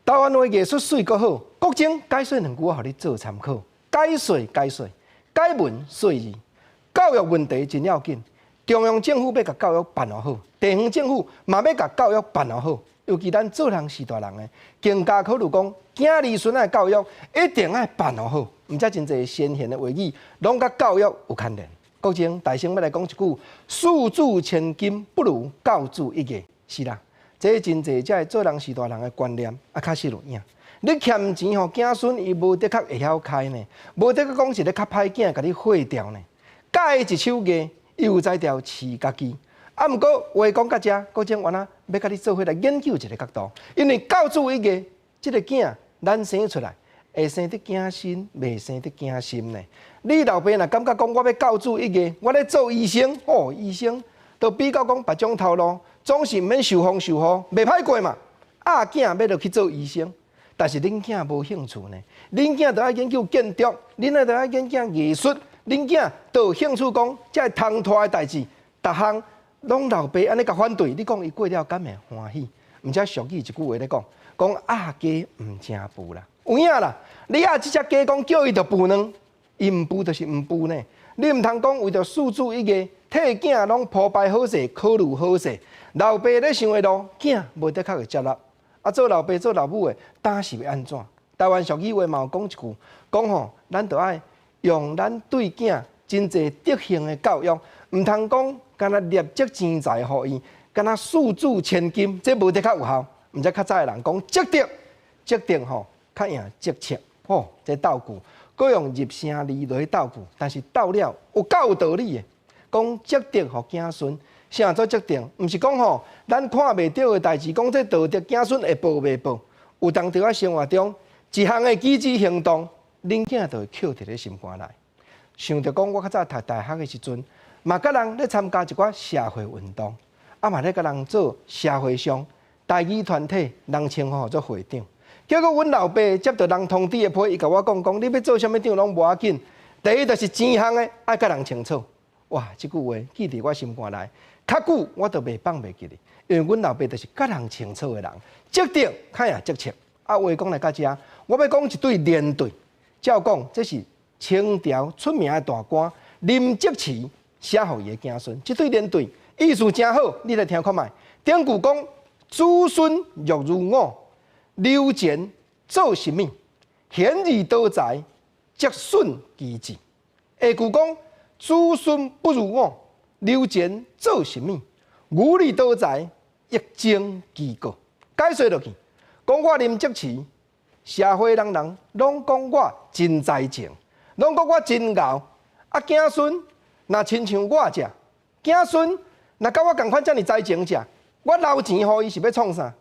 台湾话艺术水阁好，国情解说两句我互你做参考。解说，解文说字，教育问题真要紧。中央政府要甲教育办好，地方政府嘛要甲教育办好。尤其咱做人是大人的，更加考虑讲，囝儿孙仔教育一定要办好。毋则真侪先贤的话语，拢甲教育有牵连。国情大声要来讲一句：四字千金不如教子一个。是啦。这真侪才会做人是大人的观念，确实有影。你欠钱吼，子孙伊无得确会晓开呢，无得确讲是咧较歹囝，甲你毁掉呢。教伊一手艺，伊有才调饲家己。毋过话讲到遮，国情原来要甲你做伙来研究一个角度，因为教子一个，即个囝咱生出来会生得囝心，袂生得囝心呢。你老爸若感觉讲我要教子一个，我咧做医生，医生都比较讲别种头路。总是毋免受风受雨，袂歹过嘛。囝要落去做医生，但是恁囝无兴趣呢。恁囝就爱研究建筑，恁就爱研究艺术，恁囝都有兴趣讲，这会通拖的代志，逐项拢老爸安尼甲反对。你讲伊过了敢会欢喜？毋则俗语一句话咧讲，鸡毋成父啦，有影啦。你即只鸡讲叫伊着孵卵，伊毋孵就是毋孵呢。你毋通讲为着四子一个，替囝拢铺排好势，考虑好势。老爸咧想的路，囝无得确会接纳。做老爸做老母的，当是要安怎？台湾俗语话嘛有讲一句，讲吼，咱着爱用咱对囝真侪德行的教育，毋通讲干那立即钱财互伊，干那四字千金，这无得确有效。毋则较早的人讲积德吼，较赢积切吼，这斗句，各用入声字来斗句，但是斗了有够有道理的，讲积德互子孙。啥做决定？毋是讲吼，咱看袂到的代志，讲这道德子孙会报袂报？有当伫我生活中一项的举止行动，恁囝就会扣伫咧心肝内。想着讲，我较早读大学的时阵，嘛甲人咧参加一寡社会运动，嘛咧甲人做社会上代议团体，人称呼做会长。结果阮老爸接到人通知的批，伊甲我讲，你要做啥物长拢无要紧，第一就是钱项的爱甲人清楚。哇，即句话记伫我心肝内。较久我都袂放袂记哩，因为阮老爸就是甲人清楚的人，积德较也积切。话讲来到遮，我要讲一对连队，照讲这是清朝出名的大官林则徐写予伊的子孙。这对连队意思真好，你来听看卖。典故讲：子孙若如我，留前做什么？贤而多财，则顺其志。下句讲：子孙不如我。留前做什么？牛力多财，一争其果。解说落去，讲我林则徐，社会人拢讲我真才情，拢讲我真牛。子孙若亲像我遮，子孙若甲我共款遮尔才情遮，我留钱互伊是要创啥？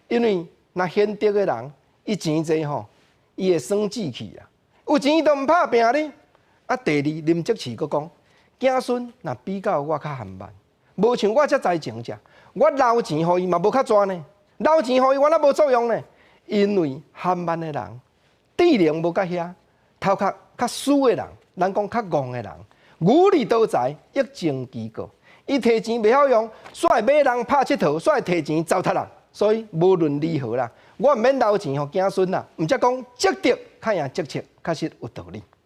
因为若贤德的人，伊钱济吼，伊会算志气啊。有钱伊都毋拍拼哩。第二，林则徐佫讲。子孙若比较我较含慢，无像我遮才情者，我留钱互伊嘛无较专呢，留钱互伊我那无作用呢，因为含慢的人，智能无甲遐，头壳较输的人，咱讲较戆的人，牛力多财，一争其果，伊摕钱袂晓用，煞会买人拍佚佗，煞会摕钱糟蹋人，所以无论如何啦，我毋免留钱互子孙啦，毋则讲积德较赢积切，确实有道理。